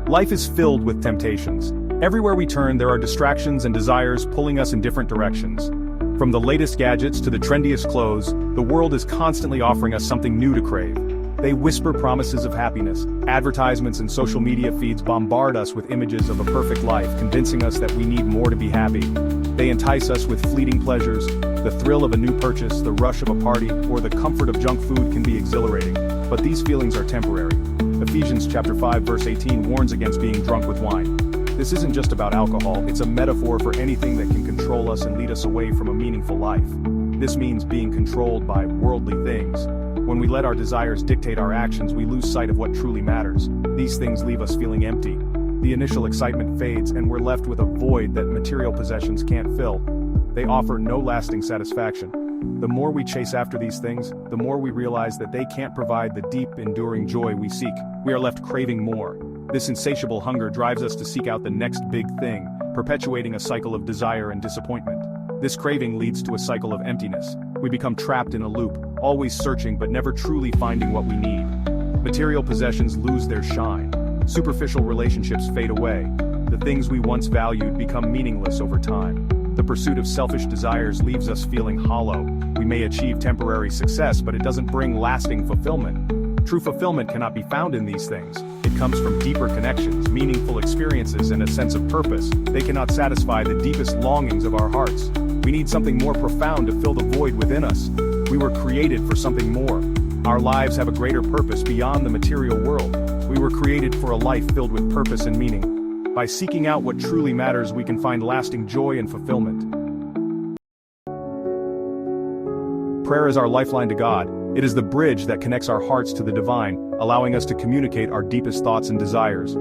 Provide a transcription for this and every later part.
Life is filled with temptations. Everywhere we turn, there are distractions and desires pulling us in different directions. From the latest gadgets to the trendiest clothes, the world is constantly offering us something new to crave. They whisper promises of happiness. Advertisements and social media feeds bombard us with images of a perfect life, convincing us that we need more to be happy. They entice us with fleeting pleasures. The thrill of a new purchase, the rush of a party, or the comfort of junk food can be exhilarating, but these feelings are temporary. Ephesians chapter 5 verse 18 warns against being drunk with wine. This isn't just about alcohol, it's a metaphor for anything that can control us and lead us away from a meaningful life. This means being controlled by worldly things. When we let our desires dictate our actions, we lose sight of what truly matters. These things leave us feeling empty. The initial excitement fades and we're left with a void that material possessions can't fill. They offer no lasting satisfaction. The more we chase after these things, the more we realize that they can't provide the deep, enduring joy we seek. We are left craving more. This insatiable hunger drives us to seek out the next big thing, perpetuating a cycle of desire and disappointment. This craving leads to a cycle of emptiness. We become trapped in a loop, always searching but never truly finding what we need. Material possessions lose their shine. Superficial relationships fade away. The things we once valued become meaningless over time. The pursuit of selfish desires leaves us feeling hollow. We may achieve temporary success, but it doesn't bring lasting fulfillment. True fulfillment cannot be found in these things. It comes from deeper connections, meaningful experiences, and a sense of purpose. They cannot satisfy the deepest longings of our hearts. We need something more profound to fill the void within us. We were created for something more. Our lives have a greater purpose beyond the material world. We were created for a life filled with purpose and meaning. By seeking out what truly matters, we can find lasting joy and fulfillment. Prayer is our lifeline to God. It is the bridge that connects our hearts to the divine, allowing us to communicate our deepest thoughts and desires.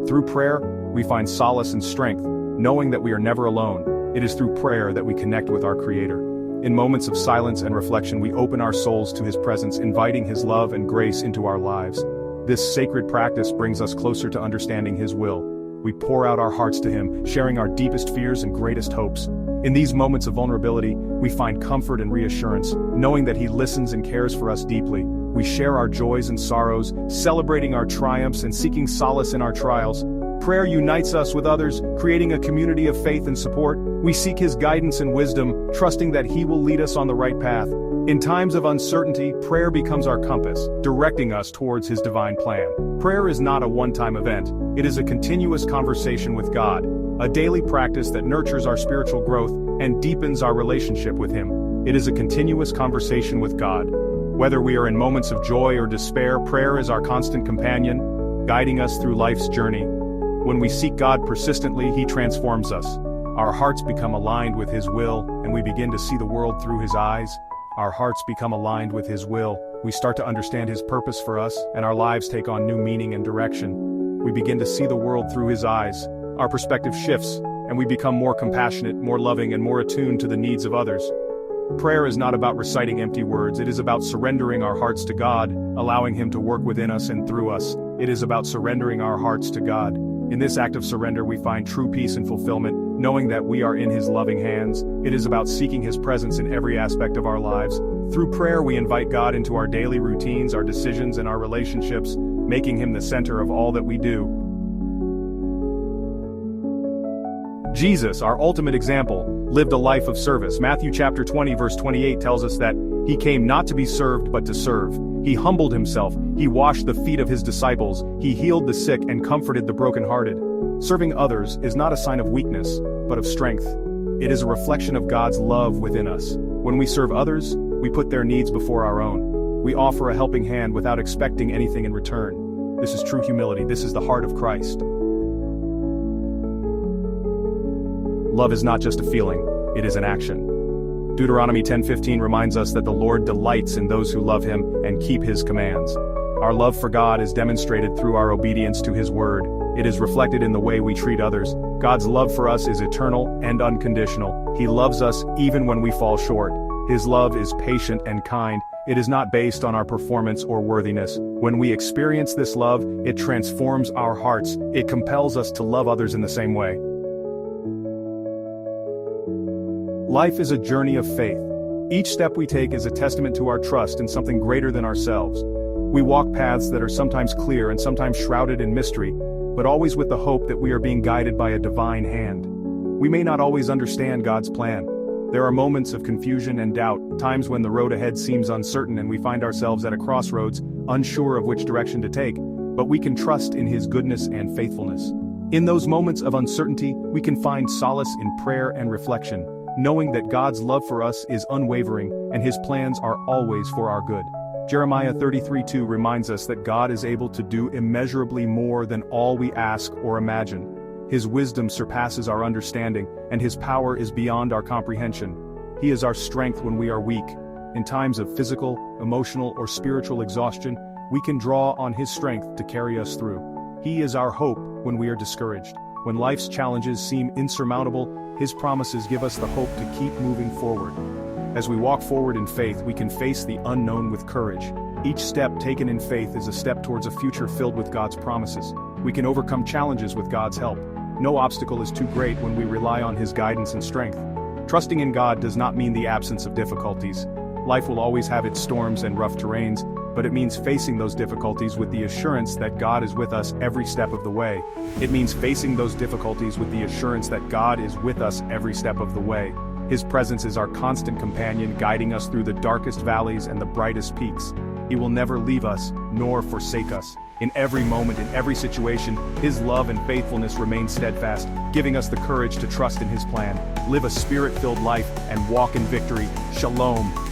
Through prayer, we find solace and strength, knowing that we are never alone. It is through prayer that we connect with our Creator. In moments of silence and reflection, we open our souls to His presence, inviting His love and grace into our lives. This sacred practice brings us closer to understanding His will. We pour out our hearts to Him, sharing our deepest fears and greatest hopes. In these moments of vulnerability, we find comfort and reassurance, knowing that He listens and cares for us deeply. We share our joys and sorrows, celebrating our triumphs and seeking solace in our trials. Prayer unites us with others, creating a community of faith and support. We seek His guidance and wisdom, trusting that He will lead us on the right path. In times of uncertainty, prayer becomes our compass, directing us towards His divine plan. Prayer is not a one-time event. It is a continuous conversation with God, a daily practice that nurtures our spiritual growth and deepens our relationship with Him. It is a continuous conversation with God. Whether we are in moments of joy or despair, prayer is our constant companion, guiding us through life's journey. When we seek God persistently, He transforms us. Our hearts become aligned with His will, and we begin to see the world through His eyes. Our hearts become aligned with His will. We start to understand His purpose for us, and our lives take on new meaning and direction. We begin to see the world through His eyes. Our perspective shifts, and we become more compassionate, more loving, and more attuned to the needs of others. Prayer is not about reciting empty words. It is about surrendering our hearts to God, allowing Him to work within us and through us. It is about surrendering our hearts to God. In this act of surrender, we find true peace and fulfillment, knowing that we are in His loving hands. It is about seeking His presence in every aspect of our lives. Through prayer, we invite God into our daily routines, our decisions, and our relationships, making Him the center of all that we do. Jesus, our ultimate example, lived a life of service. Matthew chapter 20 verse 28 tells us that He came not to be served but to serve. He humbled Himself, He washed the feet of His disciples, He healed the sick and comforted the brokenhearted. Serving others is not a sign of weakness, but of strength. It is a reflection of God's love within us. When we serve others, we put their needs before our own. We offer a helping hand without expecting anything in return. This is true humility. This is the heart of Christ. Love is not just a feeling, it is an action. Deuteronomy 10:15 reminds us that the Lord delights in those who love Him and keep His commands. Our love for God is demonstrated through our obedience to His word. It is reflected in the way we treat others. God's love for us is eternal and unconditional. He loves us even when we fall short. His love is patient and kind. It is not based on our performance or worthiness. When we experience this love, it transforms our hearts. It compels us to love others in the same way. Life is a journey of faith. Each step we take is a testament to our trust in something greater than ourselves. We walk paths that are sometimes clear and sometimes shrouded in mystery, but always with the hope that we are being guided by a divine hand. We may not always understand God's plan. There are moments of confusion and doubt, times when the road ahead seems uncertain and we find ourselves at a crossroads, unsure of which direction to take, but we can trust in His goodness and faithfulness. In those moments of uncertainty, we can find solace in prayer and reflection, knowing that God's love for us is unwavering and His plans are always for our good. Jeremiah 33:2 reminds us that God is able to do immeasurably more than all we ask or imagine. His wisdom surpasses our understanding, and His power is beyond our comprehension. He is our strength when we are weak. In times of physical, emotional, or spiritual exhaustion, we can draw on His strength to carry us through. He is our hope when we are discouraged. When life's challenges seem insurmountable, His promises give us the hope to keep moving forward. As we walk forward in faith, we can face the unknown with courage. Each step taken in faith is a step towards a future filled with God's promises. We can overcome challenges with God's help. No obstacle is too great when we rely on His guidance and strength. Trusting in God does not mean the absence of difficulties. Life will always have its storms and rough terrains, but it means facing those difficulties with the assurance that God is with us every step of the way. It means facing those difficulties with the assurance that God is with us every step of the way. His presence is our constant companion, guiding us through the darkest valleys and the brightest peaks. He will never leave us, nor forsake us. In every moment, in every situation, His love and faithfulness remain steadfast, giving us the courage to trust in His plan, live a spirit-filled life, and walk in victory. Shalom.